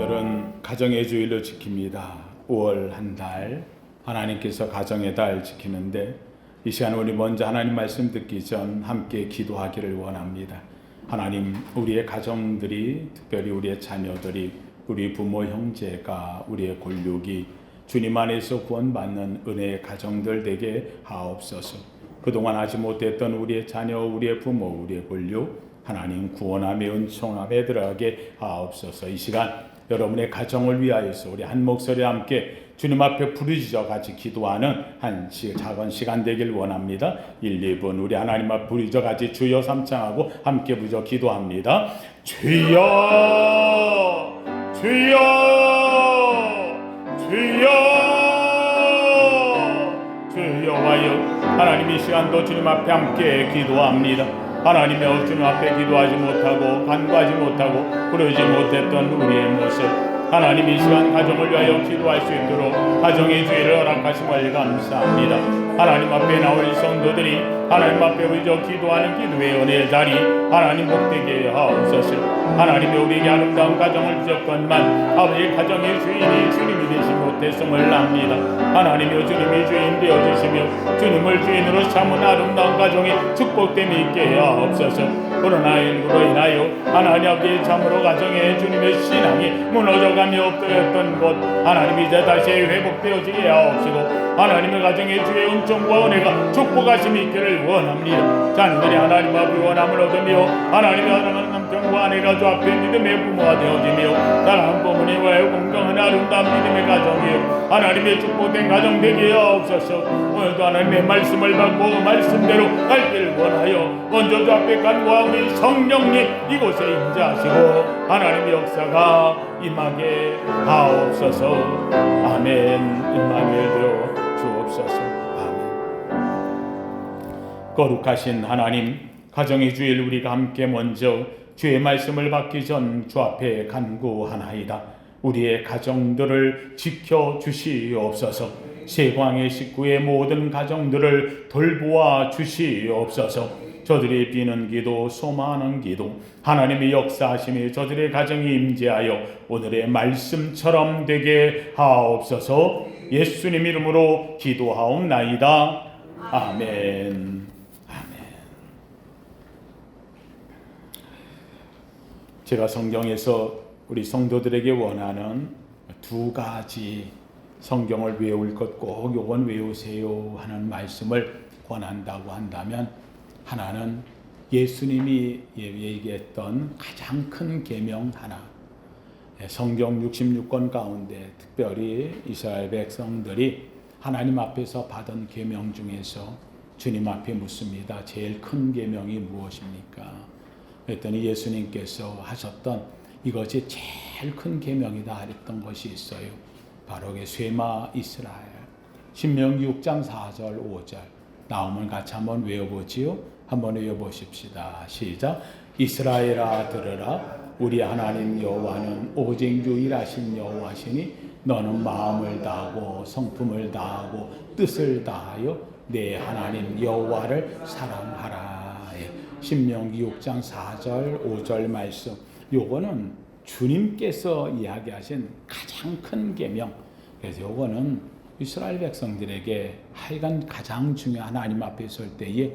오늘은 가정의 주일로 지킵니다. 5월 한 달 하나님께서 가정의 달 지키는데 이 시간 우리 먼저 하나님 말씀 듣기 전 함께 기도하기를 원합니다. 하나님, 우리의 가정들이, 특별히 우리의 자녀들이, 우리 부모 형제가, 우리의 골육이 주님 안에서 구원받는 은혜의 가정들 되게 하옵소서. 그동안 하지 못했던 우리의 자녀, 우리의 부모, 우리의 골육 하나님 구원함에 은총함에 들어가게 하옵소서. 이 시간 여러분의 가정을 위하여서 우리 한 목소리 함께 주님 앞에 부르짖어 같이 기도하는 작은 시간 되길 원합니다. 1, 2분 우리 하나님 앞에 부르짖어 같이 주여 삼창하고 함께 부르짖어 기도합니다. 주여 주여 주여 주여와여. 하나님, 이 시간도 주님 앞에 함께 기도합니다. 하나님의 주님 앞에 기도하지 못하고 간구하지 못하고 그러지 못했던 우리의 모습, 하나님 이 시간 가정을 위하여 기도할 수 있도록 가정의 주의를 허락하심을 감사합니다. 하나님 앞에 나올 성도들이 하나님 앞에 의저 기도하는 기도의 은혜의 자리 하나님 복되게 하옵소서. 하나님이 우리에게 아름다운 가정을 주셨건만 아버지 가정의 주인이 주님이 되시 못했음을 압니다. 하나님이 주님이 주인 되어주시며 주님을 주인으로 삼은 아름다운 가정이 축복됨이 있게 하옵소서. 코로나19로 인하여 하나님 아버지 참으로 가정에 주님의 신앙이 무너져가며 엎드렸던 것 하나님 이제 다시 회복되어지게 하옵시고 하나님의 가정에 주의 은총과 은혜가 축복하심이 있기를 원합니다. 자녀들이 하나님 앞에 원함을 얻으며 하나님의 사랑하는 남편과 아내가 주 앞에 믿음의 부모가 되어지며 사랑하는 부모니 와요 건강한 아름다운 믿음의 가정이요 하나님의 축복된 가정 되게 하옵소서. 오늘도 하나님의 말씀을 받고 말씀대로 갈 길 원하여 먼저 주 앞에 간구하오니 성령님 이곳에 임재하시고 하나님의 역사가 임하게 하옵소서. 아멘. 임마누엘 되어 주옵소서. 아멘. 거룩하신 하나님, 가정의 주일 우리가 함께 먼저 주의 말씀을 받기 전 주 앞에 간구하나이다. 우리의 가정들을 지켜주시옵소서. 세광의 식구의 모든 가정들을 돌보아 주시옵소서. 저들이 비는 기도, 소망하는 기도, 하나님의 역사하심이 저들의 가정에 임재하여 오늘의 말씀처럼 되게 하옵소서. 예수님 이름으로 기도하옵나이다. 아멘. 제가 성경에서 우리 성도들에게 원하는 두 가지 성경을 외울 것 꼭 요건 외우세요 하는 말씀을 권한다고 한다면, 하나는 예수님이 얘기했던 가장 큰 계명 하나, 성경 66권 가운데 특별히 이스라엘 백성들이 하나님 앞에서 받은 계명 중에서 주님 앞에 묻습니다. 제일 큰 계명이 무엇입니까? 그랬더니 예수님께서 하셨던 이것이 제일 큰 계명이다 했던 것이 있어요. 바로 쇠마 이스라엘. 신명기 6장 4절 5절 나오면 같이 한번 외워보지요. 한번 외워보십시다. 시작. 이스라엘아 들으라. 우리 하나님 여호와는 오직 유일하신 여호와시니 너는 마음을 다하고 성품을 다하고 뜻을 다하여 내 하나님 여호와를 사랑하라. 신명기 6장 4절 5절 말씀, 요거는 주님께서 이야기하신 가장 큰 계명. 그래서 요거는 이스라엘 백성들에게 하여간 가장 중요한, 하나님 앞에 설 때에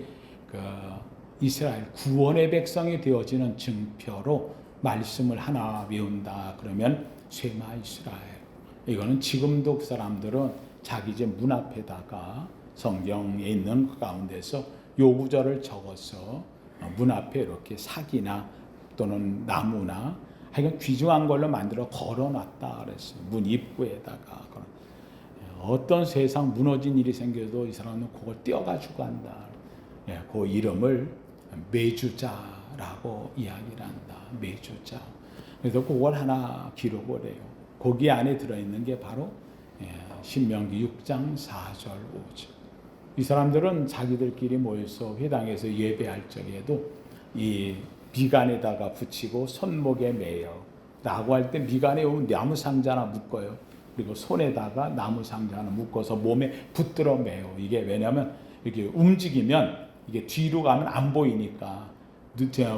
이스라엘 구원의 백성이 되어지는 증표로 말씀을 하나 외운다 그러면 쇠마 이스라엘. 이거는 지금도 그 사람들은 자기 집 문 앞에다가 성경에 있는 그 가운데서 요 구절을 적어서 문 앞에 이렇게 삭이나 또는 나무나 하여간 귀중한 걸로 만들어 걸어놨다 그랬어요. 문 입구에다가. 어떤 세상 무너진 일이 생겨도 이 사람은 그걸 떼어가지고 간다. 그 이름을 메주자라고 이야기를 한다. 메주자. 그래서 그걸 하나 기록을 해요. 거기 안에 들어있는 게 바로 신명기 6장 4절 5절. 이 사람들은 자기들끼리 모여서 회당에서 예배할 적에도 이 미간에다가 붙이고 손목에 매요 라고 할 때 미간에 나무 상자 하나 묶어요. 그리고 손에다가 나무 상자 하나 묶어서 몸에 붙들어 매요. 이게 왜냐하면 이렇게 움직이면 이게 뒤로 가면 안 보이니까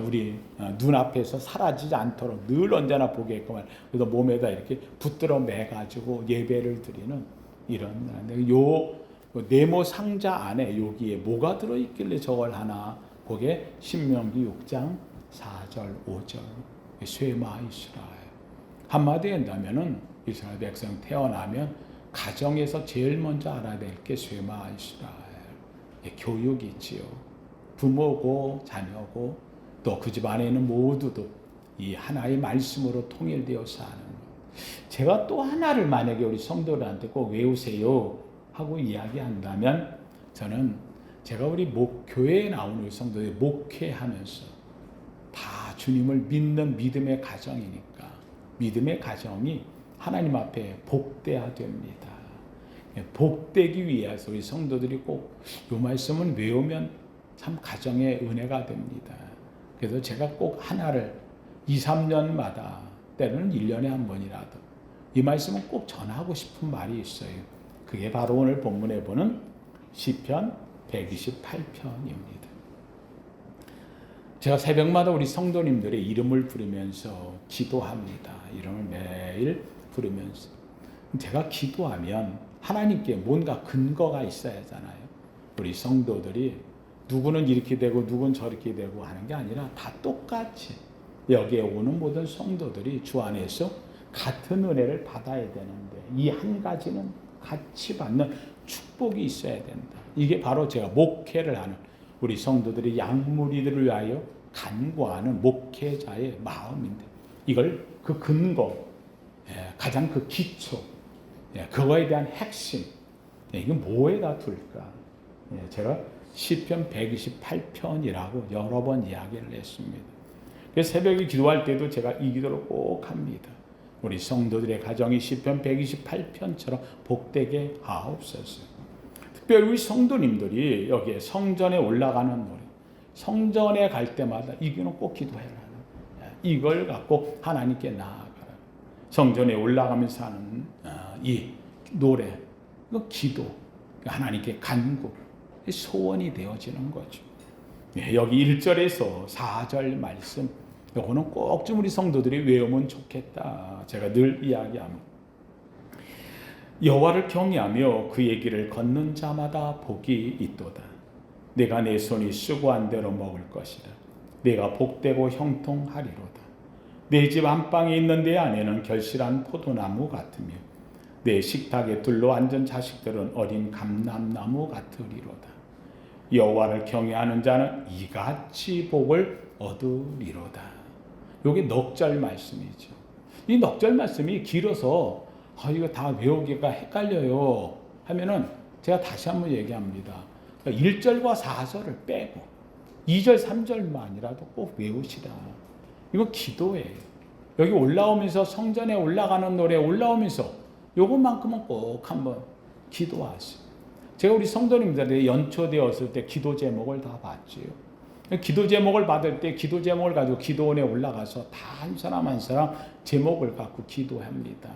우리 눈앞에서 사라지지 않도록 늘 언제나 보게끔 그래서 몸에다 이렇게 붙들어 매가지고 예배를 드리는 이런 요 네모 상자 안에 여기에 뭐가 들어있길래 저걸 하나? 그게 신명기 6장 4절 5절 쇠마 이스라엘. 한마디에 한다면은 이스라엘 백성 태어나면 가정에서 제일 먼저 알아야 될 게 쇠마 이스라엘. 교육이지요. 부모고 자녀고 또 그 집 안에는 모두도 이 하나의 말씀으로 통일되어 사는 것. 제가 또 하나를 만약에 우리 성도들한테 꼭 외우세요 하고 이야기한다면 저는 제가 우리 교회에 나오는 우리 성도들이 목회하면서 다 주님을 믿는 믿음의 가정이니까 믿음의 가정이 하나님 앞에 복돼야 됩니다. 복되기 위해서 우리 성도들이 꼭 이 말씀을 외우면 참 가정의 은혜가 됩니다. 그래서 제가 꼭 하나를 2, 3년마다 때로는 1년에 한 번이라도 이 말씀은 꼭 전하고 싶은 말이 있어요. 그게 바로 오늘 본문에 보는 시편 128편입니다. 제가 새벽마다 우리 성도님들의 이름을 부르면서 기도합니다. 이름을 매일 부르면서 제가 기도하면 하나님께 뭔가 근거가 있어야 하잖아요. 우리 성도들이 누구는 이렇게 되고 누구는 저렇게 되고 하는 게 아니라 다 똑같이 여기에 오는 모든 성도들이 주 안에서 같은 은혜를 받아야 되는데 이 한 가지는 같이 받는 축복이 있어야 된다. 이게 바로 제가 목회를 하는 우리 성도들이 양무리들을 위하여 간구하는 목회자의 마음인데 이걸 그 근거, 가장 그 기초, 그거에 대한 핵심, 이건 뭐에다 둘까? 제가 시편 128편이라고 여러 번 이야기를 했습니다. 그래서 새벽에 기도할 때도 제가 이 기도를 꼭 합니다. 우리 성도들의 가정이 시편 128편처럼 복되게 하옵소서. 특별히 우리 성도님들이 여기에 성전에 올라가는 노래, 성전에 갈 때마다 이거는 꼭 기도해라. 이걸 갖고 하나님께 나아가라. 성전에 올라가면서 하는 이 노래, 그 기도, 하나님께 간구, 소원이 되어지는 거죠. 여기 1절에서 4절 말씀, 이거는 꼭 좀 우리 성도들이 외우면 좋겠다. 제가 늘 이야기합니다. 여호와를 경외하며 그의 길을 걷는 자마다 복이 있도다. 내가 내 손이 수고한 대로 먹을 것이라. 내가 복되고 형통하리로다. 내 집 안방에 있는 내 안에는 결실한 포도나무 같으며 내 식탁에 둘러앉은 자식들은 어린 감람나무 같으리로다. 여호와를 경외하는 자는 이같이 복을 얻으리로다. 이게 넉절 말씀이죠. 이 넉절 말씀이 길어서 이거 다 외우기가 헷갈려요 하면은 제가 다시 한번 얘기합니다. 1절과 4절을 빼고 2절, 3절만이라도 꼭 외우시라. 이거 기도예요. 여기 올라오면서 성전에 올라가는 노래 올라오면서 요것만큼은 꼭 한번 기도하세요. 제가 우리 성도님들이 연초되었을 때 기도 제목을 다 봤지요. 기도 제목을 받을 때 기도 제목을 가지고 기도원에 올라가서 다 한 사람 한 사람 제목을 갖고 기도합니다.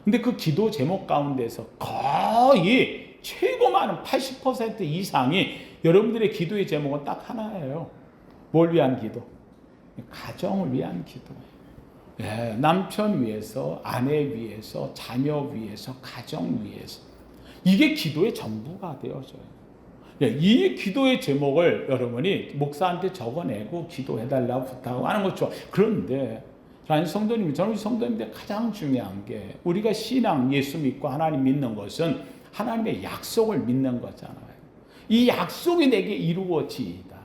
근데 그 기도 제목 가운데서 거의 최고 많은 80% 이상이 여러분들의 기도의 제목은 딱 하나예요. 뭘 위한 기도? 가정을 위한 기도예요. 남편 위해서, 아내 위해서, 자녀 위해서, 가정 위해서. 이게 기도의 전부가 되어져요. 이 기도의 제목을 여러분이 목사한테 적어내고 기도해달라고 부탁하고 하는 것 좋아. 그런데 저는 성도님들 가장 중요한 게 우리가 신앙, 예수 믿고 하나님 믿는 것은 하나님의 약속을 믿는 거잖아요. 이 약속이 내게 이루어지이다.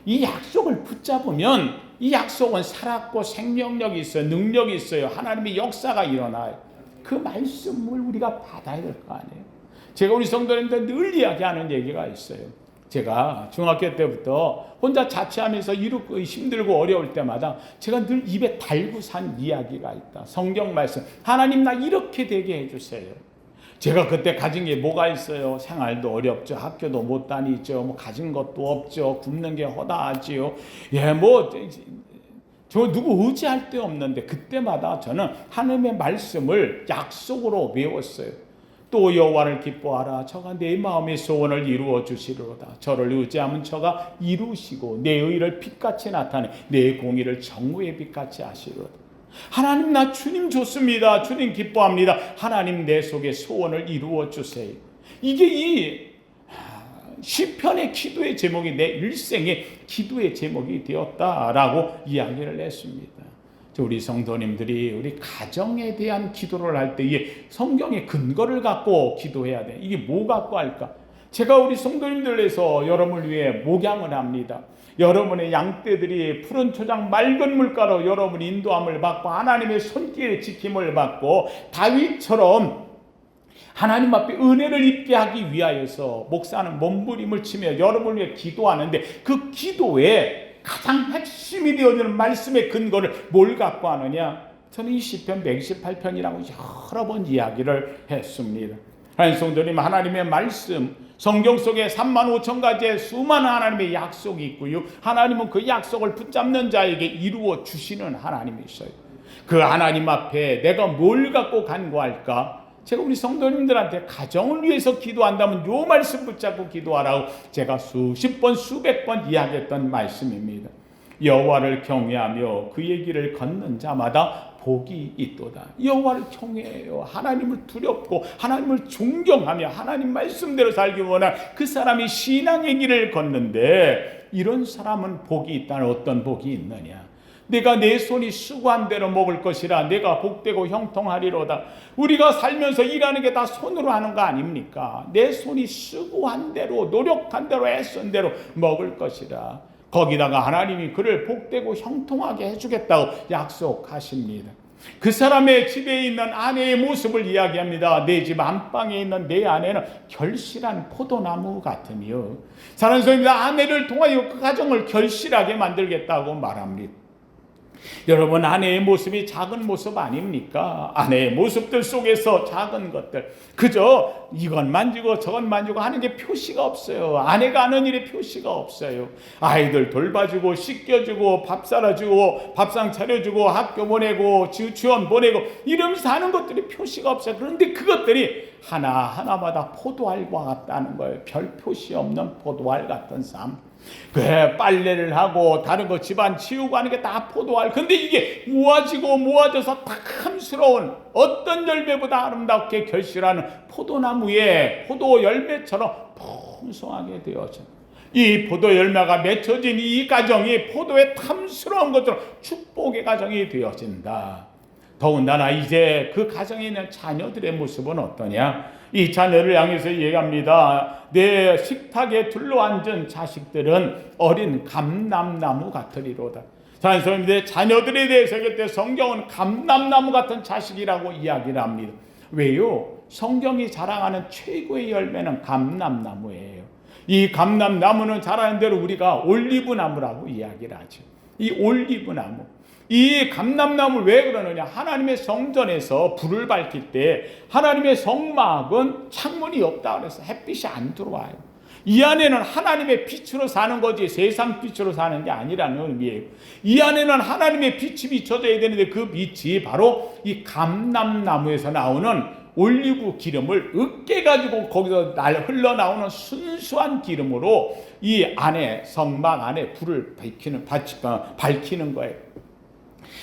이 약속을 붙잡으면 이 약속은 살았고 생명력이 있어요. 능력이 있어요. 하나님의 역사가 일어나요. 그 말씀을 우리가 받아야 될 거 아니에요. 제가 우리 성도님들 늘 이야기하는 얘기가 있어요. 제가 중학교 때부터 혼자 자취하면서 이렇고 힘들고 어려울 때마다 제가 늘 입에 달고 산 이야기가 있다. 성경 말씀. 하나님 나 이렇게 되게 해주세요. 제가 그때 가진 게 뭐가 있어요? 생활도 어렵죠. 학교도 못 다니죠. 뭐 가진 것도 없죠. 굶는 게 허다하지요. 저 누구 의지할 데 없는데 그때마다 저는 하나님의 말씀을 약속으로 외웠어요. 또 여호와를 기뻐하라. 저가 내 마음의 소원을 이루어 주시리로다. 저를 의지하면 저가 이루시고 내 의를 빛같이 나타내 내 공의를 정오의 빛같이 하시리로다. 하나님, 나 주님 좋습니다. 주님 기뻐합니다. 하나님, 내 속에 소원을 이루어 주세요. 이게 이 시편의 기도의 제목이 내 일생의 기도의 제목이 되었다라고 이야기를 했습니다. 우리 성도님들이 우리 가정에 대한 기도를 할 때에 성경의 근거를 갖고 기도해야 돼. 이게 뭐 갖고 할까? 제가 우리 성도님들에서 여러분을 위해 목양을 합니다. 여러분의 양떼들이 푸른 초장 맑은 물가로 여러분 인도함을 받고 하나님의 손길의 지킴을 받고 다윗처럼 하나님 앞에 은혜를 입게 하기 위하여서 목사는 몸부림을 치며 여러분을 위해 기도하는데, 그 기도에 가장 핵심이 되어지는 말씀의 근거를 뭘 갖고 하느냐? 저는 이 시편 128편이라고 여러 번 이야기를 했습니다. 하나님 성도님, 하나님의 말씀, 성경 속에 35,000가지의 수많은 하나님의 약속이 있고요. 하나님은 그 약속을 붙잡는 자에게 이루어 주시는 하나님이셔요. 그 하나님 앞에 내가 뭘 갖고 간구할까? 제가 우리 성도님들한테 가정을 위해서 기도한다면 요 말씀 붙잡고 기도하라고 제가 수십 번 수백 번 이야기했던 말씀입니다. 여호와를 경외하며 그의 길을 걷는 자마다 복이 있도다. 여호와를 경외해요. 하나님을 두렵고 하나님을 존경하며 하나님 말씀대로 살기 원한 그 사람이 신앙의 길을 걷는데, 이런 사람은 복이 있다는 어떤 복이 있느냐? 내가 내 손이 수고한 대로 먹을 것이라 내가 복되고 형통하리로다. 우리가 살면서 일하는 게 다 손으로 하는 거 아닙니까? 내 손이 수고한 대로 노력한 대로 애쓴 대로 먹을 것이라. 거기다가 하나님이 그를 복되고 형통하게 해주겠다고 약속하십니다. 그 사람의 집에 있는 아내의 모습을 이야기합니다. 내 집 안방에 있는 내 아내는 결실한 포도나무 같으며, 사랑하는 성도님들, 아내를 통하여 그 가정을 결실하게 만들겠다고 말합니다. 여러분, 아내의 모습이 작은 모습 아닙니까? 아내의 모습들 속에서 작은 것들, 그저 이건 만지고 저건 만지고 하는 게 표시가 없어요. 아내가 하는 일에 표시가 없어요. 아이들 돌봐주고 씻겨주고 밥 사라주고 밥상 차려주고 학교 보내고 지원 보내고 이러면서 하는 것들이 표시가 없어요. 그런데 그것들이 하나하나마다 포도알과 같다는 거예요. 별 표시 없는 포도알 같은 삶. 그래, 빨래를 하고 다른 거 집안 치우고 하는 게 다 포도알. 근데 이게 모아지고 모아져서 탐스러운 어떤 열매보다 아름답게 결실하는 포도나무의 포도 열매처럼 풍성하게 되어져. 이 포도 열매가 맺혀진 이 가정이 포도의 탐스러운 것처럼 축복의 가정이 되어진다. 더군다나 이제 그 가정에 있는 자녀들의 모습은 어떠냐? 이 자녀를 향해서 얘기합니다. 내 식탁에 둘러앉은 자식들은 어린 감람나무 같으리로다. 자녀들의 자녀들에 대해서 그때 성경은 감람나무 같은 자식이라고 이야기를 합니다. 왜요? 성경이 자랑하는 최고의 열매는 감람나무예요. 이 감람나무는 자라는 대로 우리가 올리브나무라고 이야기를 하죠. 이 올리브나무, 이 감람나무를 왜 그러느냐? 하나님의 성전에서 불을 밝힐 때 하나님의 성막은 창문이 없다 그래서 햇빛이 안 들어와요. 이 안에는 하나님의 빛으로 사는 거지 세상 빛으로 사는 게 아니라는 의미예요. 이 안에는 하나님의 빛이 비춰져야 되는데 그 빛이 바로 이 감람나무에서 나오는 올리브 기름을 으깨가지고 거기서 흘러나오는 순수한 기름으로 이 안에 성막 안에 불을 밝히는 거예요.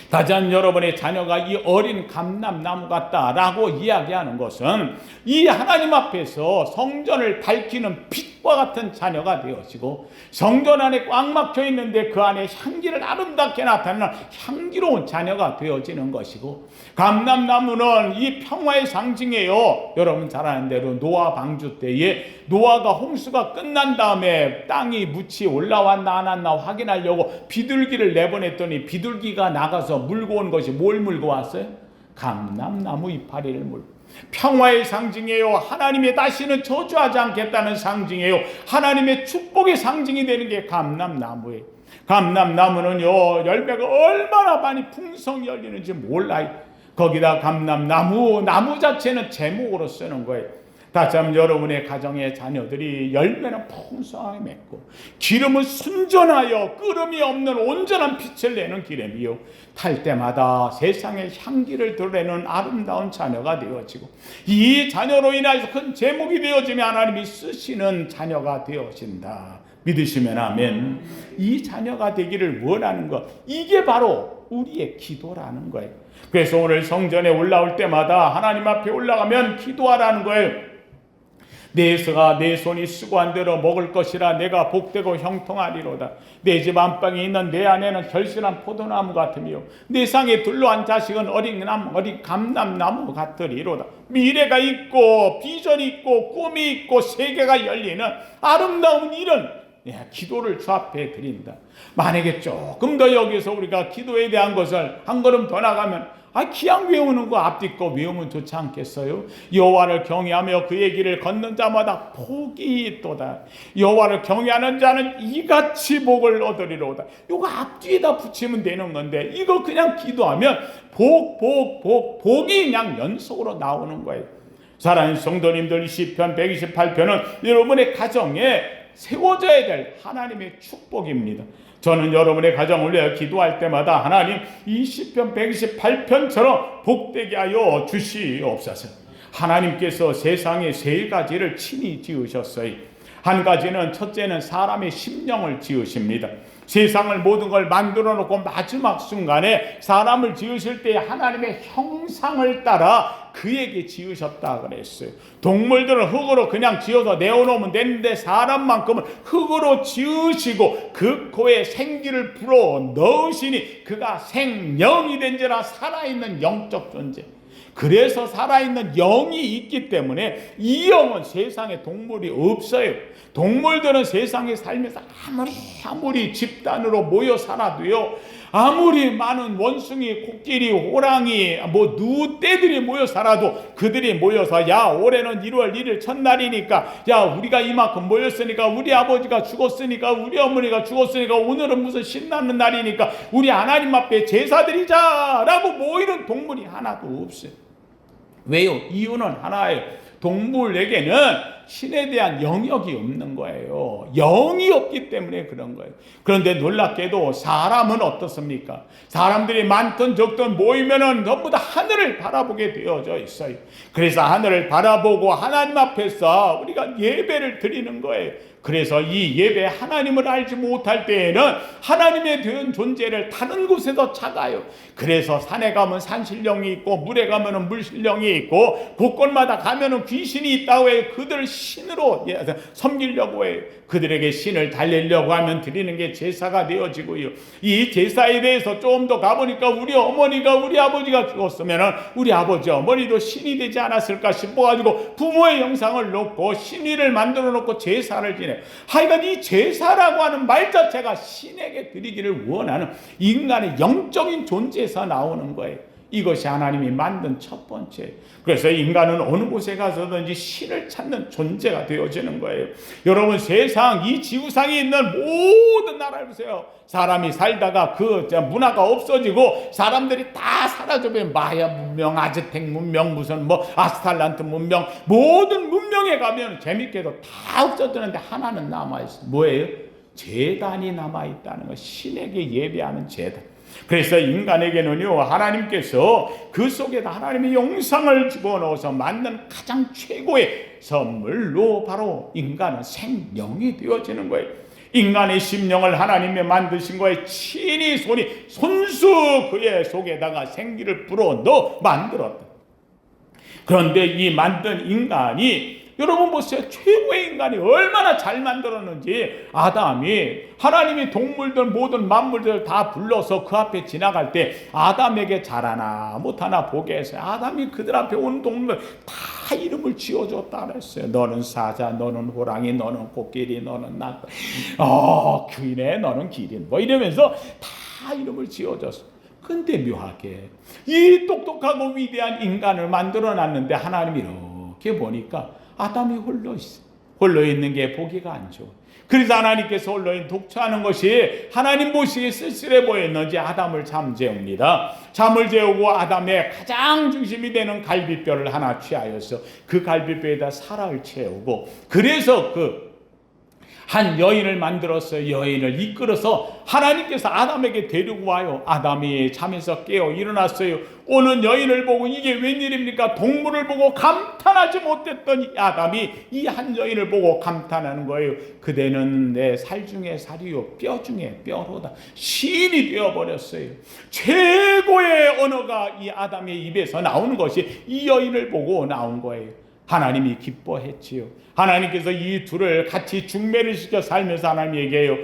다시 한번 여러분의 자녀가 이 어린 감람나무 같다라고 이야기하는 것은 이 하나님 앞에서 성전을 밝히는 빛과 같은 자녀가 되어지고, 성전 안에 꽉 막혀 있는데 그 안에 향기를 아름답게 나타내는 향기로운 자녀가 되어지는 것이고, 감람나무는 이 평화의 상징이에요. 여러분 잘 아는 대로 노아 방주 때에 노아가 홍수가 끝난 다음에 땅이 묻이 올라왔나 안 왔나 확인하려고 비둘기를 내보냈더니 비둘기가 나가서 물고 온 것이 뭘 물고 왔어요? 감람나무 이파리를 물고. 평화의 상징이에요. 하나님의 다시는 저주하지 않겠다는 상징이에요. 하나님의 축복의 상징이 되는 게 감람나무예요. 감람나무는요, 열매가 얼마나 많이 풍성히 열리는지 몰라요. 거기다 감람나무, 나무 자체는 제목으로 쓰는 거예요. 다시 한번 여러분의 가정의 자녀들이 열매는 풍성하게 맺고 기름은 순전하여 끓음이 없는 온전한 빛을 내는 기름이요 탈 때마다 세상의 향기를 드러내는 아름다운 자녀가 되어지고 이 자녀로 인하여서 큰 제목이 되어지며 하나님이 쓰시는 자녀가 되어진다. 믿으시면 아멘. 이 자녀가 되기를 원하는 것, 이게 바로 우리의 기도라는 거예요. 그래서 오늘 성전에 올라올 때마다 하나님 앞에 올라가면 기도하라는 거예요. 내 손이 수고한 대로 먹을 것이라 내가 복되고 형통하리로다. 내 집 안방에 있는 내 안에는 결실한 포도나무 같으며 내 상에 둘러한 자식은 어린 감람나무 같으리로다. 미래가 있고 비전이 있고 꿈이 있고 세계가 열리는 아름다운 일은 기도를 주 앞에 드린다. 만약에 조금 더 여기서 우리가 기도에 대한 것을 한 걸음 더 나가면 그냥 외우는 거 앞뒤 거 외우면 좋지 않겠어요? 여호와를 경외하며 그의 길을 걷는 자마다 복이 있도다. 여호와를 경외하는 자는 이같이 복을 얻으리로다. 이거 앞뒤에다 붙이면 되는 건데 이거 그냥 기도하면 복이 그냥 연속으로 나오는 거예요. 사랑하는 성도님들, 시편 128편은 여러분의 가정에 세워져야 될 하나님의 축복입니다. 저는 여러분의 가정을 위해 기도할 때마다 하나님 이 시편 128편처럼 복되게 하여 주시옵소서. 하나님께서 세상에 세 가지를 친히 지으셨어요. 한 가지는 첫째는 사람의 심령을 지으십니다. 세상을 모든 걸 만들어 놓고 마지막 순간에 사람을 지으실 때 하나님의 형상을 따라 그에게 지으셨다 그랬어요. 동물들은 흙으로 그냥 지어서 내어놓으면 되는데 사람만큼은 흙으로 지으시고 그 코에 생기를 불어 넣으시니 그가 생명이 된지라 살아있는 영적 존재. 그래서 살아있는 영이 있기 때문에 이 영은 세상에 동물이 없어요. 동물들은 세상에 살면서 아무리 집단으로 모여 살아도요, 아무리 많은 원숭이, 코끼리, 호랑이, 누떼들이 모여 살아도 그들이 모여서 야 올해는 1월 1일 첫날이니까 야 우리가 이만큼 모였으니까 우리 아버지가 죽었으니까 우리 어머니가 죽었으니까 오늘은 무슨 신나는 날이니까 우리 하나님 앞에 제사드리자 라고 모이는 동물이 하나도 없어요. 왜요? 이유는 하나예요. 동물에게는 신에 대한 영역이 없는 거예요. 영이 없기 때문에 그런 거예요. 그런데 놀랍게도 사람은 어떻습니까? 사람들이 많든 적든 모이면은 전부 다 하늘을 바라보게 되어져 있어요. 그래서 하늘을 바라보고 하나님 앞에서 우리가 예배를 드리는 거예요. 그래서 이 예배 하나님을 알지 못할 때에는 하나님에 대한 존재를 다른 곳에서 찾아요. 그래서 산에 가면 산신령이 있고 물에 가면 물신령이 있고 곳곳마다 가면 귀신이 있다고 해요. 그들 신으로 섬기려고 해요. 그들에게 신을 달래려고 하면 드리는 게 제사가 되어지고요. 이 제사에 대해서 좀 더 가보니까 우리 어머니가 우리 아버지가 죽었으면 우리 아버지 어머니도 신이 되지 않았을까 싶어가지고 부모의 형상을 놓고 신위를 만들어 놓고 제사를 지내. 하여간 이 제사라고 하는 말 자체가 신에게 드리기를 원하는 인간의 영적인 존재에서 나오는 거예요. 이것이 하나님이 만든 첫 번째. 그래서 인간은 어느 곳에 가서든지 신을 찾는 존재가 되어지는 거예요. 여러분 세상 이 지구상에 있는 모든 나라를 보세요. 사람이 살다가 그 문화가 없어지고 사람들이 다 사라져버린 마야 문명, 아즈텍 문명, 무슨 아스탈란트 문명, 모든 문명에 가면 재밌게도 다 없어졌는데 하나는 남아있어요. 뭐예요? 제단이 남아있다는 거. 신에게 예배하는 제단. 그래서 인간에게는요 하나님께서 그 속에다 하나님의 영상을 집어넣어서 만든 가장 최고의 선물로 바로 인간은 생명이 되어지는 거예요. 인간의 심령을 하나님이 만드신 거에 친히 손수 그의 속에다가 생기를 불어넣어 만들었다. 그런데 이 만든 인간이 여러분 보세요. 최고의 인간이 얼마나 잘 만들었는지. 아담이 하나님이 동물들 모든 만물들 다 불러서 그 앞에 지나갈 때 아담에게 잘하나 못하나 보게 해서 아담이 그들 앞에 온 동물 다 이름을 지어줬다 그랬어요. 너는 사자, 너는 호랑이, 너는 코끼리, 너는 낙, 귀네, 너는 기린 이러면서 다 이름을 지어줬어. 근데 묘하게 이 똑똑하고 위대한 인간을 만들어놨는데 하나님이 이렇게 보니까 아담이 홀로 있어. 홀로 있는 게 보기가 안 좋아. 그래서 하나님께서 홀로 독처하는 것이 하나님 보시기에 쓸쓸해 보였는지 아담을 잠재웁니다. 잠을 재우고 아담의 가장 중심이 되는 갈비뼈를 하나 취하여서 그 갈비뼈에다 사라를 채우고, 그래서 한 여인을 만들어서 여인을 이끌어서 하나님께서 아담에게 데리고 와요. 아담이 잠에서 깨어 일어났어요. 오는 여인을 보고 이게 웬일입니까? 동물을 보고 감탄하지 못했던 아담이 이 한 여인을 보고 감탄하는 거예요. 그대는 내 살 중에 살이요 뼈 중에 뼈로다. 시인이 되어버렸어요. 최고의 언어가 이 아담의 입에서 나오는 것이 이 여인을 보고 나온 거예요. 하나님이 기뻐했지요. 하나님께서 이 둘을 같이 중매를 시켜 살면서 하나님 얘기해요.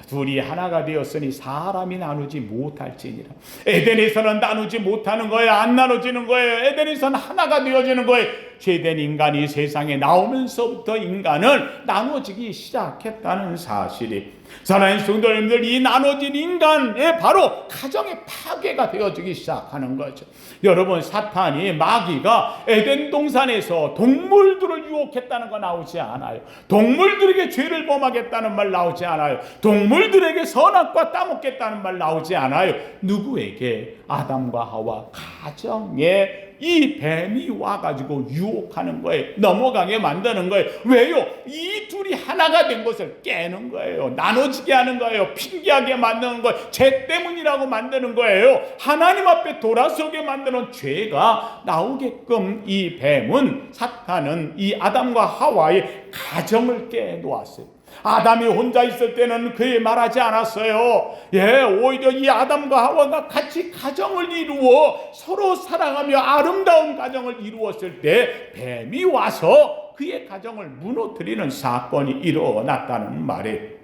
둘이 하나가 되었으니 사람이 나누지 못할지니라. 에덴에서는 나누지 못하는 거예요. 안 나눠지는 거예요. 에덴에서는 하나가 되어지는 거예요. 죄된 인간이 세상에 나오면서부터 인간은 나눠지기 시작했다는 사실이, 사랑하는 성도님들, 이 나눠진 인간의 바로 가정의 파괴가 되어지기 시작하는 거죠. 여러분, 사탄이, 마귀가 에덴 동산에서 동물들을 유혹했다는 거 나오지 않아요. 동물들에게 죄를 범하겠다는 말 나오지 않아요. 동물들에게 선악과 따먹겠다는 말 나오지 않아요. 누구에게? 아담과 하와 가정에 이 뱀이 와가지고 유혹하는 거예요. 넘어가게 만드는 거예요. 왜요? 이 둘이 하나가 된 것을 깨는 거예요. 나눠지게 하는 거예요. 핑계하게 만드는 거예요. 죄 때문이라고 만드는 거예요. 하나님 앞에 돌아서게 만드는 죄가 나오게끔 이 뱀은, 사탄은 이 아담과 하와의 가정을 깨놓았어요. 아담이 혼자 있을 때는 그에 말하지 않았어요. 오히려 이 아담과 하와가 같이 가정을 이루어 서로 사랑하며 아름다운 가정을 이루었을 때 뱀이 와서 그의 가정을 무너뜨리는 사건이 일어났다는 말이에요.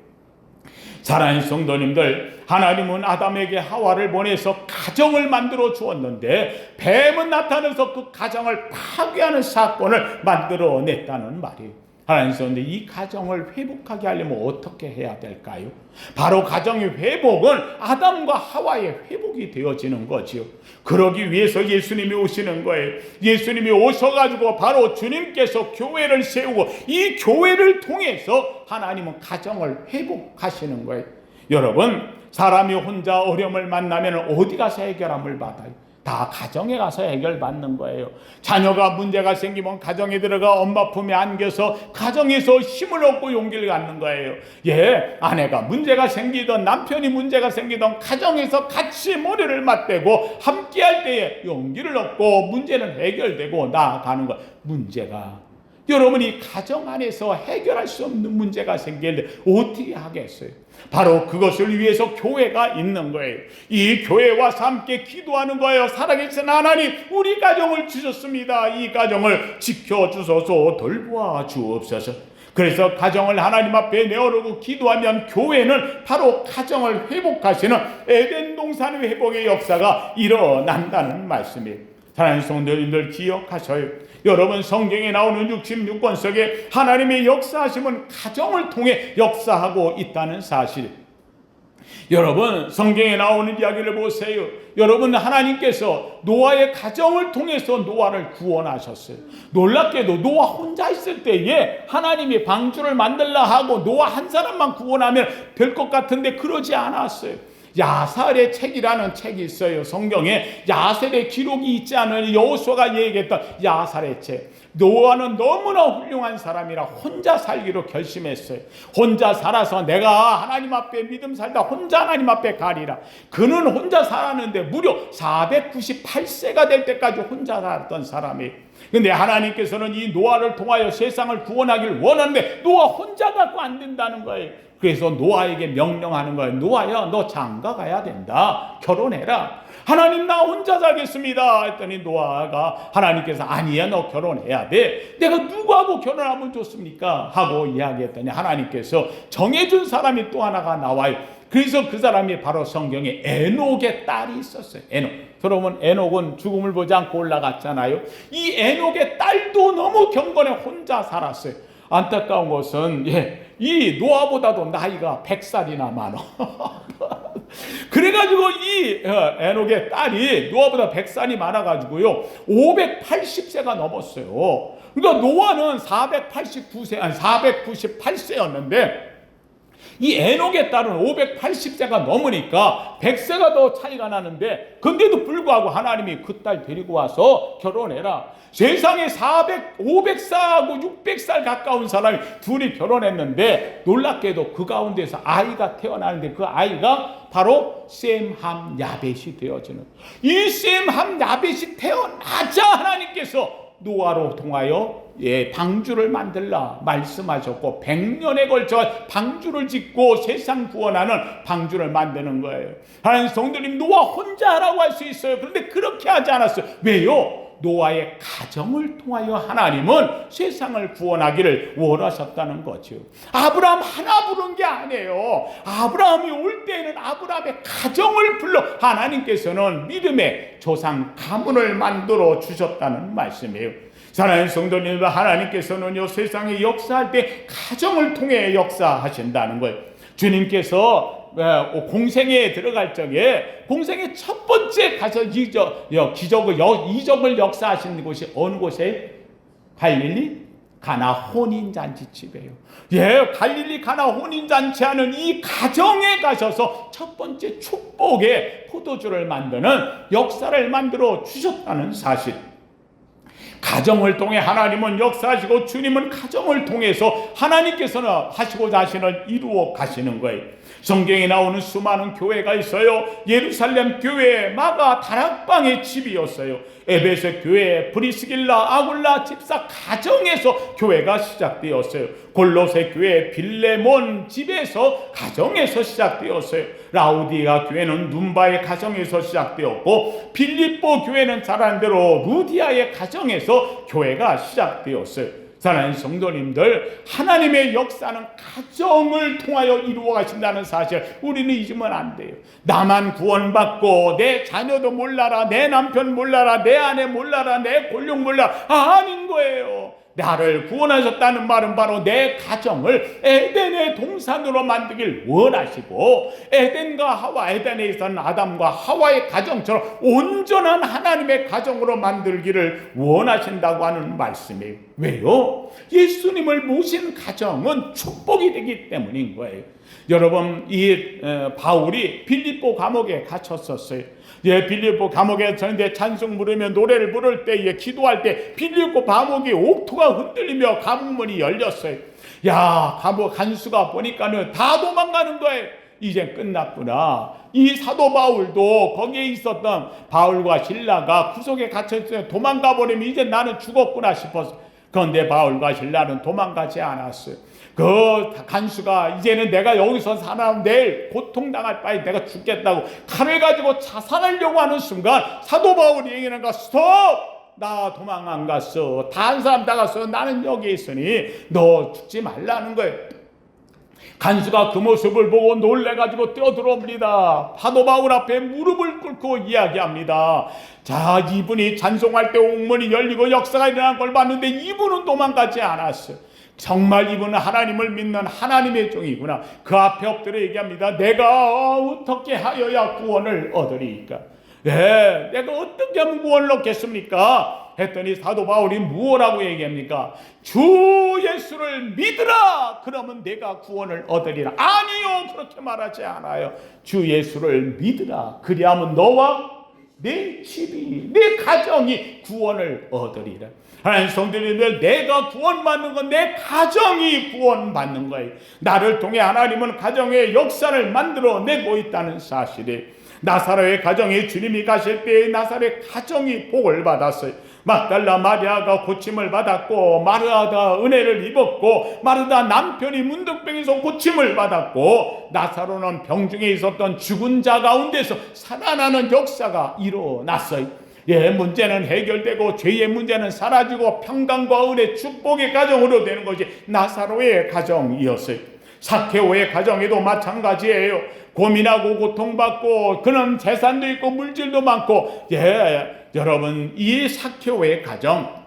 사랑하는 성도님들, 하나님은 아담에게 하와를 보내서 가정을 만들어 주었는데 뱀은 나타나서 그 가정을 파괴하는 사건을 만들어냈다는 말이에요. 하나님 성도, 이 가정을 회복하게 하려면 어떻게 해야 될까요? 바로 가정의 회복은 아담과 하와의 회복이 되어지는 거지요. 그러기 위해서 예수님이 오시는 거예요. 예수님이 오셔가지고 바로 주님께서 교회를 세우고 이 교회를 통해서 하나님은 가정을 회복하시는 거예요. 여러분, 사람이 혼자 어려움을 만나면 어디 가서 해결함을 받아요? 다 가정에 가서 해결받는 거예요. 자녀가 문제가 생기면 가정에 들어가 엄마 품에 안겨서 가정에서 힘을 얻고 용기를 갖는 거예요. 아내가 문제가 생기던, 남편이 문제가 생기던 가정에서 같이 머리를 맞대고 함께할 때에 용기를 얻고 문제는 해결되고 나아가는 거예요. 문제가, 여러분이 가정 안에서 해결할 수 없는 문제가 생기는데 어떻게 하겠어요? 바로 그것을 위해서 교회가 있는 거예요. 이 교회와 함께 기도하는 거예요. 살아계신 하나님, 우리 가정을 주셨습니다. 이 가정을 지켜주소서, 돌보아 주옵소서. 그래서 가정을 하나님 앞에 내어놓고 기도하면 교회는 바로 가정을 회복하시는 에덴 동산의 회복의 역사가 일어난다는 말씀이에요. 사랑하는 성도님들, 기억하셔요. 여러분, 성경에 나오는 66권 속에 하나님의 역사하심은 가정을 통해 역사하고 있다는 사실. 여러분, 성경에 나오는 이야기를 보세요. 여러분, 하나님께서 노아의 가정을 통해서 노아를 구원하셨어요. 놀랍게도 노아 혼자 있을 때에 하나님이 방주를 만들라 하고 노아 한 사람만 구원하면 될 것 같은데 그러지 않았어요. 야살의 책이라는 책이 있어요. 성경에 야살의 기록이 있지 않은 여호수아가 얘기했던 야살의 책. 노아는 너무나 훌륭한 사람이라 혼자 살기로 결심했어요. 혼자 살아서 내가 하나님 앞에 믿음 살다 혼자 하나님 앞에 가리라. 그는 혼자 살았는데 무려 498세가 될 때까지 혼자 살았던 사람이에요. 근데 하나님께서는 이 노아를 통하여 세상을 구원하기를 원하는데 노아 혼자 갖고 안 된다는 거예요. 그래서 노아에게 명령하는 거예요. 노아야, 너 장가 가야 된다. 결혼해라. 하나님, 나 혼자 살겠습니다. 했더니 노아가, 하나님께서 아니야, 너 결혼해야 돼. 내가 누구하고 결혼하면 좋습니까? 하고 이야기했더니 하나님께서 정해준 사람이 또 하나가 나와요. 그래서 그 사람이 바로 성경에 에녹의 딸이 있었어요. 에녹. 여러분, 에녹은 죽음을 보지 않고 올라갔잖아요. 이 에녹의 딸도 너무 경건해 혼자 살았어요. 안타까운 것은 이 노아보다도 나이가 100살이나 많아. 그래가지고 이 에녹의 딸이 노아보다 100살이 많아가지고요 580세가 넘었어요. 그러니까 노아는 498세였는데 이 에녹의 딸은 580세가 넘으니까 100세가 더 차이가 나는데, 근데도 불구하고 하나님이 그 딸 데리고 와서 결혼해라. 세상에 500살하고 600살 가까운 사람이 둘이 결혼했는데, 놀랍게도 그 가운데서 아이가 태어나는데, 그 아이가 바로 셈함 야벳이 되어지는, 이 셈함 야벳이 태어나자 하나님께서 노아로 통하여 방주를 만들라 말씀하셨고, 100년에 걸쳐 방주를 짓고 세상 구원하는 방주를 만드는 거예요. 하나님 성도님, 노아 혼자 하라고 할 수 있어요. 그런데 그렇게 하지 않았어요. 왜요? 노아의 가정을 통하여 하나님은 세상을 구원하기를 원하셨다는 거죠. 아브라함 하나 부른 게 아니에요. 아브라함이 올 때에는 아브라함의 가정을 불러 하나님께서는 믿음의 조상 가문을 만들어 주셨다는 말씀이에요. 사랑하는 성도님들, 하나님께서는요, 세상에 역사할 때 가정을 통해 역사하신다는 거예요. 주님께서 공생에 들어갈 적에 공생의 첫 번째 가서 이적을 역사하신 곳이 어느 곳에? 갈릴리 가나 혼인잔치집이에요. 갈릴리 가나 혼인잔치하는 이 가정에 가셔서 첫 번째 축복의 포도주를 만드는 역사를 만들어 주셨다는 사실. 가정을 통해 하나님은 역사하시고, 주님은 가정을 통해서 하나님께서는 하시고자 하시는 이루어 가시는 거예요. 성경에 나오는 수많은 교회가 있어요. 예루살렘 교회 마가 다락방의 집이었어요. 에베소 교회 브리스길라 아굴라 집사 가정에서 교회가 시작되었어요. 골로새 교회 빌레몬 집에서 가정에서 시작되었어요. 라우디가 교회는 눈바의 가정에서 시작되었고, 빌립보 교회는 잘 아는 대로 루디아의 가정에서 교회가 시작되었어요. 사랑하는 성도님들, 하나님의 역사는 가정을 통하여 이루어 가신다는 사실 우리는 잊으면 안 돼요. 나만 구원받고 내 자녀도 몰라라, 내 남편 몰라라, 내 아내 몰라라, 내 골룡 몰라라, 아닌 거예요. 나를 구원하셨다는 말은 바로 내 가정을 에덴의 동산으로 만들길 원하시고, 에덴과 하와, 에덴에 있었던 아담과 하와의 가정처럼 온전한 하나님의 가정으로 만들기를 원하신다고 하는 말씀이에요. 왜요? 예수님을 모신 가정은 축복이 되기 때문인 거예요. 여러분, 바울이 빌립보 감옥에 갇혔었어요. 빌립보 감옥에 저는데 찬송 부르며 노래를 부를 때, 기도할 때 빌립보 감옥이 옥토가 흔들리며 감옥문이 열렸어요. 감옥 간수가 보니까는 다 도망가는 거예요. 이제 끝났구나. 이 사도 바울도 거기에 있었던 바울과 실라가 구속에 갇혀있어요. 도망가 버리면 이제 나는 죽었구나 싶었어요. 그런데 바울과 실라는 도망가지 않았어요. 그 간수가 이제는 내가 여기서 살아면 내일 고통당할 바에 내가 죽겠다고 칼을 가지고 자살하려고 하는 순간, 사도 바울이 얘기하는 거, 스톱! 나 도망 안 갔어. 다른 사람 다 갔어. 나는 여기 있으니 너 죽지 말라는 거예요. 간수가 그 모습을 보고 놀래가지고 뛰어들어옵니다. 사도 바울 앞에 무릎을 꿇고 이야기합니다. 자, 이분이 찬송할 때 옥문이 열리고 역사가 일어난 걸 봤는데 이분은 도망가지 않았어요. 정말 이분은 하나님을 믿는 하나님의 종이구나. 그 앞에 엎드려 얘기합니다. 내가 어떻게 하여야 구원을 얻으리까? 내가 어떻게 하면 구원을 얻겠습니까? 했더니 사도 바울이 무엇라고 얘기합니까? 주 예수를 믿으라, 그러면 내가 구원을 얻으리라. 아니요, 그렇게 말하지 않아요. 주 예수를 믿으라, 그리하면 너와 내 집이, 내 가정이 구원을 얻으리라. 하나님 성도님들, 내가 구원받는 건 내 가정이 구원받는 거예요. 나를 통해 하나님은 가정의 역사를 만들어내고 있다는 사실이에요. 나사로의 가정에 주님이 가실 때에 나사로의 가정이 복을 받았어요. 막달라 마리아가 고침을 받았고, 마르다가 은혜를 입었고, 마르다 남편이 문둥병에서 고침을 받았고, 나사로는 병중에 있었던 죽은 자 가운데서 살아나는 역사가 일어났어요. 문제는 해결되고 죄의 문제는 사라지고 평강과 은혜, 축복의 가정으로 되는 것이 나사로의 가정이었어요. 삭개오의 가정에도 마찬가지예요. 고민하고 고통받고, 그는 재산도 있고 물질도 많고, 여러분, 이 삭개오의 가정,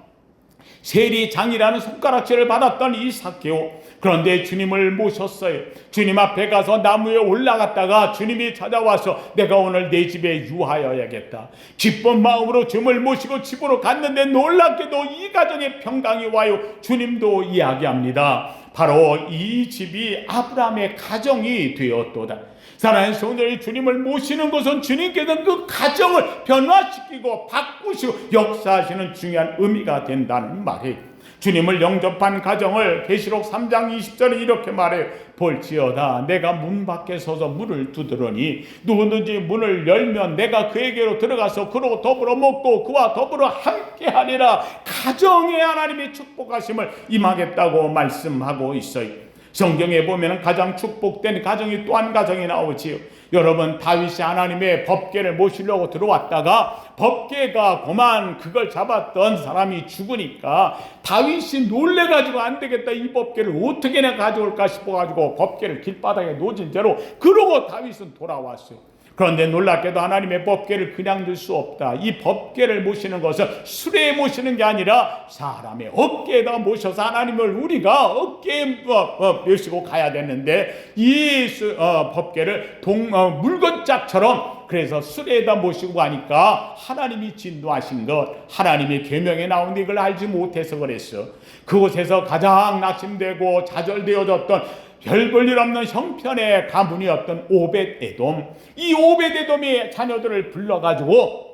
세리장이라는 손가락질을 받았던 이 삭개오, 그런데 주님을 모셨어요. 주님 앞에 가서 나무에 올라갔다가 주님이 찾아와서 내가 오늘 내 집에 유하여야겠다. 기쁜 마음으로 주님을 모시고 집으로 갔는데 놀랍게도 이 가정에 평강이 와요. 주님도 이야기합니다. 바로 이 집이 아브라함의 가정이 되었도다. 사랑하는 성도들이, 주님을 모시는 것은 주님께서 그 가정을 변화시키고 바꾸시고 역사하시는 중요한 의미가 된다는 말이에요. 주님을 영접한 가정을 계시록 3장 20절에 이렇게 말해요. 볼지어다 내가 문 밖에 서서 문을 두드러니 누구든지 문을 열면 내가 그에게로 들어가서 그로 더불어 먹고 그와 더불어 함께하리라. 가정에 하나님의 축복하심을 임하겠다고 말씀하고 있어요. 성경에 보면 가장 축복된 가정이 또 한 가정이 나오지요. 여러분, 다윗이 하나님의 법궤를 모시려고 들어왔다가 법궤가 그만 그걸 잡았던 사람이 죽으니까 다윗이 놀래가지고 안 되겠다, 이 법궤를 어떻게나 가져올까 싶어가지고 법궤를 길바닥에 놓진 채로 그러고 다윗은 돌아왔어요. 그런데 놀랍게도 하나님의 법궤를 그냥 둘 수 없다. 이 법궤를 모시는 것은 수레에 모시는 게 아니라 사람의 어깨에다 모셔서 하나님을 우리가 어깨에 모시고 가야 되는데 이 법궤를 물건짝처럼 그래서 수레에다 모시고 가니까 하나님이 진노하신 것, 하나님의 계명에 나오는데 이걸 알지 못해서 그랬어. 그곳에서 가장 낙심되고 좌절되어졌던 별 볼 일 없는 형편의 가문이었던 오벳에돔, 이 오벳에돔의 자녀들을 불러가지고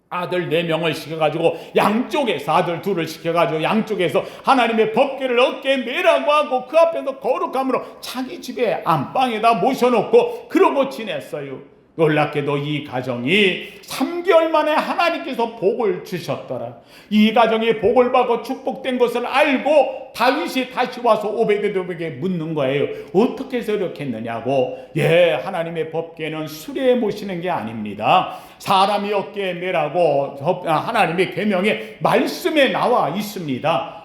아들 4명을 시켜가지고 양쪽에서 아들 2을 시켜가지고 양쪽에서 하나님의 법궤를 어깨에 매라고 하고 그 앞에서 거룩함으로 자기 집에 안방에다 모셔놓고 그러고 지냈어요. 놀랍게도 이 가정이 3개월 만에 하나님께서 복을 주셨더라. 이 가정이 복을 받고 축복된 것을 알고 다윗이 다시 와서 오베데돔에게 묻는 거예요. 어떻게 해서 이렇게 했느냐고. 하나님의 법궤는 수레에 모시는 게 아닙니다. 사람이 어깨에 매라고 하나님의 계명에 말씀에 나와 있습니다.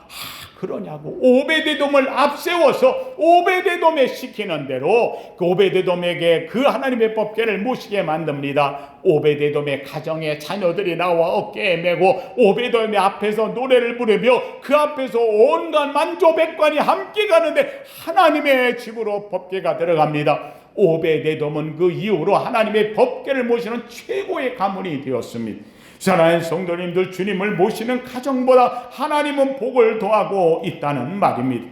그러냐고. 오베데돔을 앞세워서 오베데돔에 시키는 대로 그 오베데돔에게 그 하나님의 법궤를 모시게 만듭니다. 오베데돔의 가정의 자녀들이 나와 어깨에 메고 오베데돔의 앞에서 노래를 부르며 그 앞에서 온갖 만조백관이 함께 가는데 하나님의 집으로 법궤가 들어갑니다. 오베데돔은 그 이후로 하나님의 법궤를 모시는 최고의 가문이 되었습니다. 사랑하는 성도님들, 주님을 모시는 가정보다 하나님은 복을 더하고 있다는 말입니다.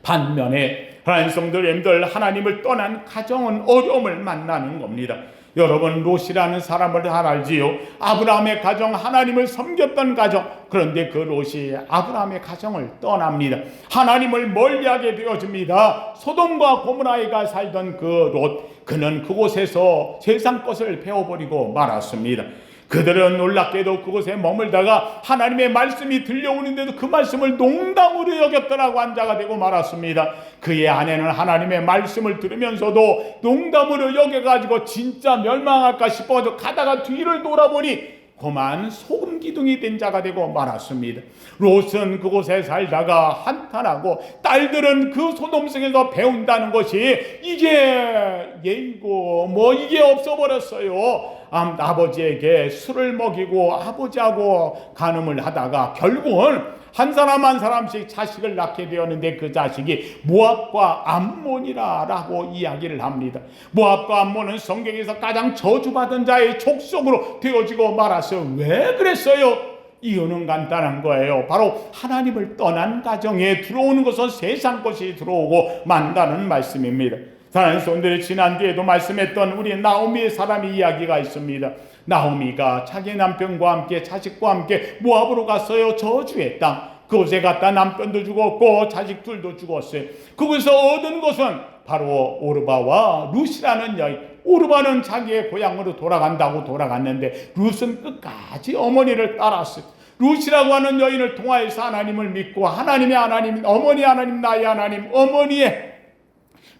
반면에 하나님 성도님들, 하나님을 떠난 가정은 어려움을 만나는 겁니다. 여러분, 롯이라는 사람을 잘 알지요. 아브라함의 가정, 하나님을 섬겼던 가정. 그런데 그 롯이 아브라함의 가정을 떠납니다. 하나님을 멀리하게 되어집니다. 소돔과 고모라가 살던 그 롯, 그는 그곳에서 세상 것을 배워버리고 말았습니다. 그들은 놀랍게도 그곳에 머물다가 하나님의 말씀이 들려오는데도 그 말씀을 농담으로 여겼더라고 한자가 되고 말았습니다. 그의 아내는 하나님의 말씀을 들으면서도 농담으로 여겨가지고 진짜 멸망할까 싶어서 가다가 뒤를 돌아보니 그만 소금 기둥이 된 자가 되고 말았습니다. 롯은 그곳에 살다가 한탄하고 딸들은 그 소돔성에서 배운다는 것이 이게 예의고 이게 없어버렸어요. 아버지에게 술을 먹이고 아버지하고 간음을 하다가 결국은 한 사람 한 사람씩 자식을 낳게 되었는데 그 자식이 모압과 암몬이라고 이야기를 합니다. 모압과 암몬은 성경에서 가장 저주받은 자의 족속으로 되어지고 말았어요. 왜 그랬어요? 이유는 간단한 거예요. 바로 하나님을 떠난 가정에 들어오는 것은 세상 것이 들어오고 만다는 말씀입니다. 사랑하는 성도들, 지난주에도 말씀했던 우리 나오미의 사람의 이야기가 있습니다. 나오미가 자기 남편과 함께 자식과 함께 모압으로 갔어요. 저주의 땅. 그곳에 갔다 남편도 죽었고 자식들도 죽었어요. 그곳에서 얻은 것은 바로 오르바와 룻이라는 여인. 오르바는 자기의 고향으로 돌아간다고 돌아갔는데 룻은 끝까지 어머니를 따랐어요. 룻이라고 하는 여인을 통하여서 하나님을 믿고 하나님의 하나님, 어머니 하나님, 나의 하나님, 어머니의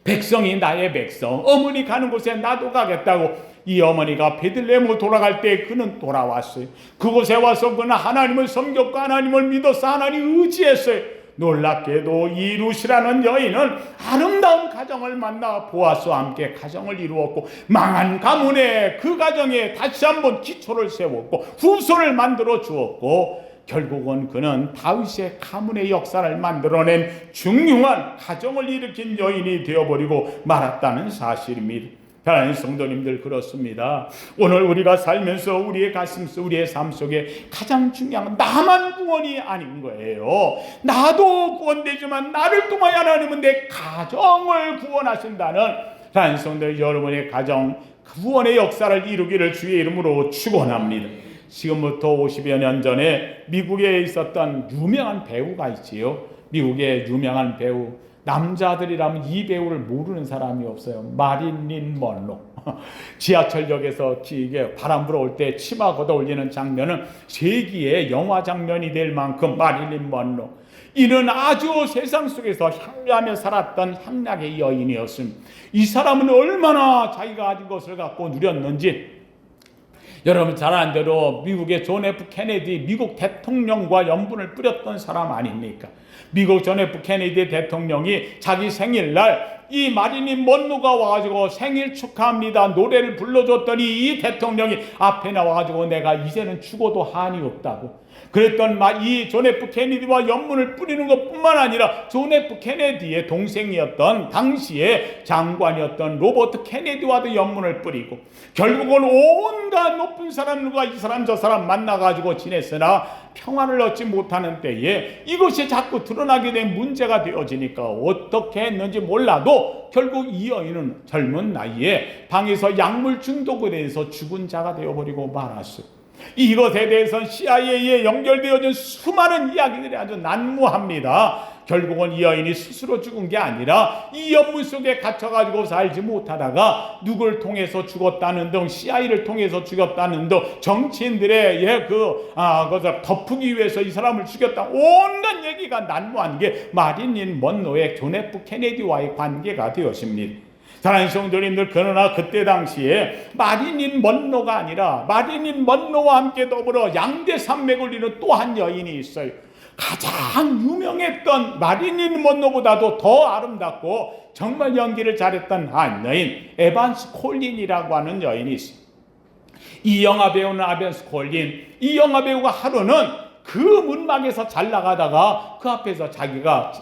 백성이 나의 백성, 어머니 가는 곳에 나도 가겠다고 이 어머니가 베들레헴으로 돌아갈 때 그는 돌아왔어요. 그곳에 와서 그는 하나님을 섬겼고 하나님을 믿어서 하나님 의지했어요. 놀랍게도 이 룻이라는 여인은 아름다운 가정을 만나 보아스와 함께 가정을 이루었고 망한 가문에 그 가정에 다시 한번 기초를 세웠고 후손을 만들어 주었고 결국은 그는 다윗의 가문의 역사를 만들어낸 중요한 가정을 일으킨 여인이 되어버리고 말았다는 사실입니다. 사랑하는 성도님들, 그렇습니다. 오늘 우리가 살면서 우리의 가슴속, 우리의 삶 속에 가장 중요한 건 나만 구원이 아닌 거예요. 나도 구원되지만 나를 통하여 하나님은 내 가정을 구원하신다는, 사랑하는 성도들, 여러분의 가정 구원의 역사를 이루기를 주의 이름으로 축원합니다. 지금부터 50여 년 전에 미국에 있었던 유명한 배우가 있지요. 미국의 유명한 배우, 남자들이라면 이 배우를 모르는 사람이 없어요. 마릴린 먼로. 지하철역에서 이게 바람 불어올 때 치마 걷어 올리는 장면은 세기의 영화 장면이 될 만큼 마릴린 먼로, 이는 아주 세상 속에서 향유하며 살았던 향락의 여인이었습니다. 이 사람은 얼마나 자기가 가진 것을 갖고 누렸는지, 여러분 잘 아는 대로 미국의 존 F 케네디, 미국 대통령과 연분을 뿌렸던 사람 아닙니까? 미국 존 F 케네디 대통령이 자기 생일날 이 마릴린 먼로가 와가지고 생일 축하합니다 노래를 불러줬더니 이 대통령이 앞에 나와가지고 내가 이제는 죽어도 한이 없다고 그랬던 이 존 F 케네디와 연문을 뿌리는 것뿐만 아니라 존 F 케네디의 동생이었던 당시의 장관이었던 로버트 케네디와도 연문을 뿌리고, 결국은 온갖 높은 사람들과 이 사람 저 사람 만나가지고 지냈으나 평안을 얻지 못하는 때에 이것이 자꾸 드러나게 된 문제가 되어지니까 어떻게 했는지 몰라도 결국 이 여인은 젊은 나이에 방에서 약물 중독에 대해서 죽은 자가 되어버리고 말았어요. 이것에 대해서는 CIA에 연결되어진 수많은 이야기들이 아주 난무합니다. 결국은 이 여인이 스스로 죽은 게 아니라 이 연문 속에 갇혀가지고 살지 못하다가 누굴 통해서 죽었다는 등, CIA를 통해서 죽였다는 등, 정치인들의 것을 덮기 위해서 이 사람을 죽였다, 온갖 얘기가 난무한 게 마릴린 먼로의 존 F 케네디와의 관계가 되었습니다. 사랑하는 성도님들, 그러나 그때 당시에 마릴린 먼로가 아니라 마릴린 먼로와 함께 더불어 양대 산맥을 이루는 또 한 여인이 있어요. 가장 유명했던, 마릴린 먼로보다도 더 아름답고 정말 연기를 잘했던 한 여인, 에반스 콜린이라고 하는 여인이 있어요. 이 영화 배우는 에반스 콜린, 이 영화 배우가 하루는 그 문막에서 잘 나가다가 그 앞에서 자기가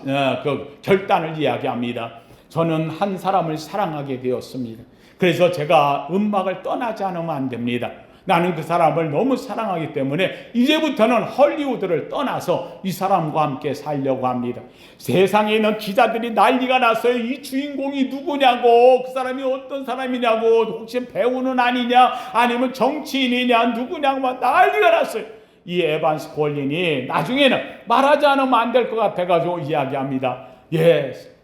결단을 이야기합니다. 저는 한 사람을 사랑하게 되었습니다. 그래서 제가 음악을 떠나지 않으면 안 됩니다. 나는 그 사람을 너무 사랑하기 때문에 이제부터는 헐리우드를 떠나서 이 사람과 함께 살려고 합니다. 세상에 있는 기자들이 난리가 났어요. 이 주인공이 누구냐고, 그 사람이 어떤 사람이냐고, 혹시 배우는 아니냐, 아니면 정치인이냐, 누구냐고 막 난리가 났어요. 이 에반스 콜린이 나중에는 말하지 않으면 안 될 것 같아가지고 이야기합니다.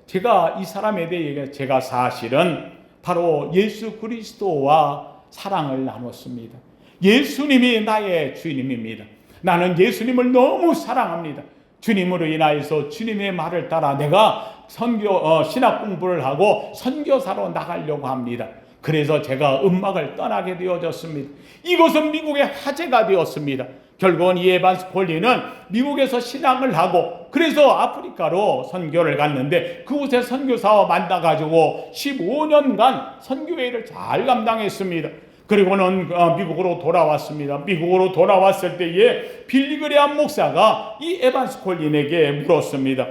제가 이 사람에 대해 제가 사실은 바로 예수 그리스도와 사랑을 나눴습니다. 예수님이 나의 주님입니다. 나는 예수님을 너무 사랑합니다. 주님으로 인하여서 주님의 말을 따라 내가 신학 공부를 하고 선교사로 나가려고 합니다. 그래서 제가 음악을 떠나게 되어졌습니다. 이것은 미국의 화제가 되었습니다. 결국은 이 에반스 콜린은 미국에서 신학을 하고 그래서 아프리카로 선교를 갔는데 그곳에 선교사와 만나가지고 15년간 선교회를 잘 감당했습니다. 그리고는 미국으로 돌아왔습니다. 미국으로 돌아왔을 때에 빌리그레암 목사가 이 에반스 콜린에게 물었습니다.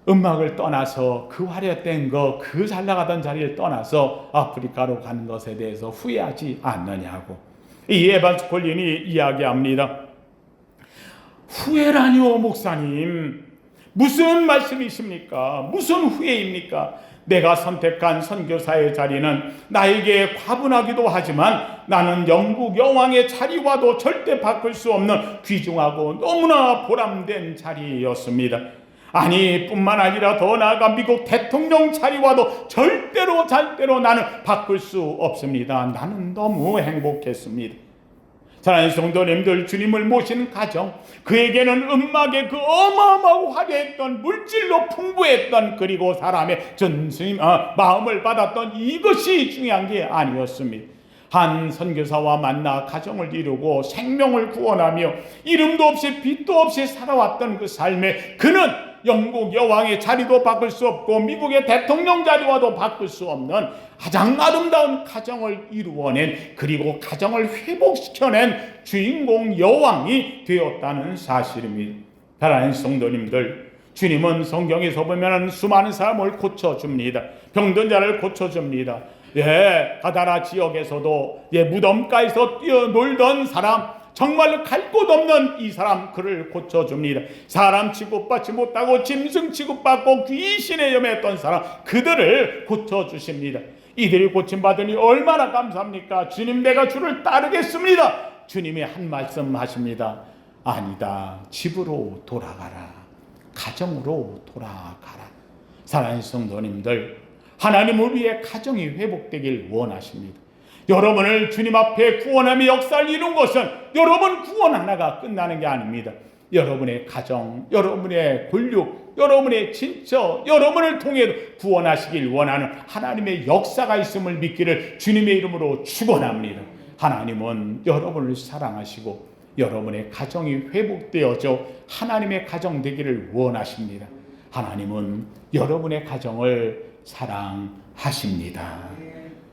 음악을 떠나서 그 화려했던 그 잘 나가던 자리를 떠나서 아프리카로 가는 것에 대해서 후회하지 않느냐고. 이 에반스 콜린이 이야기합니다. 후회라뇨 목사님, 무슨 말씀이십니까? 무슨 후회입니까? 내가 선택한 선교사의 자리는 나에게 과분하기도 하지만 나는 영국 여왕의 자리와도 절대 바꿀 수 없는 귀중하고 너무나 보람된 자리였습니다. 아니 뿐만 아니라 더 나아가 미국 대통령 자리와도 절대로 나는 바꿀 수 없습니다. 나는 너무 행복했습니다. 사랑하는 성도님들, 주님을 모시는 가정, 그에게는 음악의 그 어마어마하고 화려했던, 물질로 풍부했던, 그리고 사람의 전심 마음을 받았던 이것이 중요한 게 아니었습니다. 한 선교사와 만나 가정을 이루고 생명을 구원하며 이름도 없이 빛도 없이 살아왔던 그 삶에 그는 영국 여왕의 자리도 바꿀 수 없고 미국의 대통령 자리와도 바꿀 수 없는 가장 아름다운 가정을 이루어낸, 그리고 가정을 회복시켜낸 주인공 여왕이 되었다는 사실입니다. 사랑하는 성도님들, 주님은 성경에서 보면 수많은 사람을 고쳐줍니다. 병든 자를 고쳐줍니다. 가다라 지역에서도 무덤가에서 뛰어놀던 사람, 정말로 갈 곳 없는 이 사람, 그를 고쳐줍니다. 사람 취급받지 못하고 짐승 취급받고 귀신에 염했던 사람, 그들을 고쳐주십니다. 이들이 고침받으니 얼마나 감사합니까? 주님, 내가 주를 따르겠습니다. 주님이 한 말씀 하십니다. 아니다, 집으로 돌아가라, 가정으로 돌아가라. 사랑하는 성도님들, 하나님을 위해 가정이 회복되길 원하십니다. 여러분을 주님 앞에 구원함의 역사를 이룬 것은 여러분 구원 하나가 끝나는 게 아닙니다. 여러분의 가정, 여러분의 권력, 여러분의 친척, 여러분을 통해 구원하시길 원하는 하나님의 역사가 있음을 믿기를 주님의 이름으로 축원합니다. 하나님은 여러분을 사랑하시고 여러분의 가정이 회복되어져 하나님의 가정 되기를 원하십니다. 하나님은 여러분의 가정을 사랑하십니다.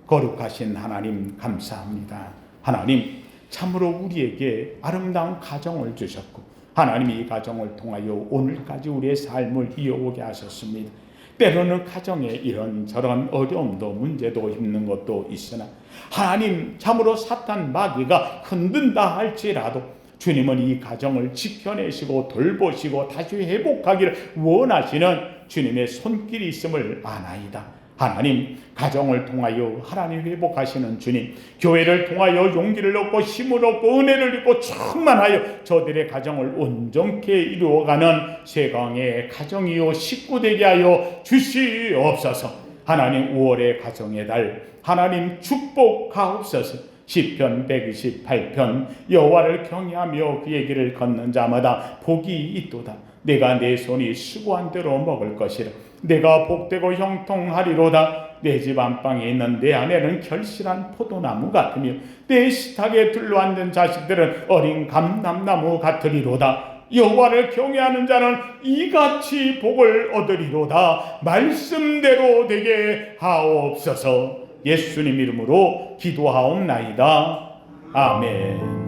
거룩하신 하나님, 감사합니다. 하나님, 참으로 우리에게 아름다운 가정을 주셨고 하나님이 이 가정을 통하여 오늘까지 우리의 삶을 이어오게 하셨습니다. 때로는 가정에 이런저런 어려움도 문제도 있는 것도 있으나 하나님, 참으로 사탄 마귀가 흔든다 할지라도 주님은 이 가정을 지켜내시고 돌보시고 다시 회복하기를 원하시는 주님의 손길이 있음을 아나이다. 하나님, 가정을 통하여 하나님 회복하시는 주님, 교회를 통하여 용기를 얻고 힘을 얻고 은혜를 입고 충만하여 저들의 가정을 온전케 이루어가는 세강의 가정이요 식구 되게 하여 주시옵소서. 하나님, 5월의 가정의 달 하나님 축복하옵소서. 시편 128편, 여호와를 경외하며 그의 길을 걷는 자마다 복이 있도다. 내가 내 손이 수고한 대로 먹을 것이라. 내가 복되고 형통하리로다. 내 집 안방에 있는 내 아내는 결실한 포도나무 같으며 내 식탁에 둘러앉은 자식들은 어린 감람나무 같으리로다. 여호와를 경외하는 자는 이같이 복을 얻으리로다. 말씀대로 되게 하옵소서. 예수님 이름으로 기도하옵나이다. 아멘.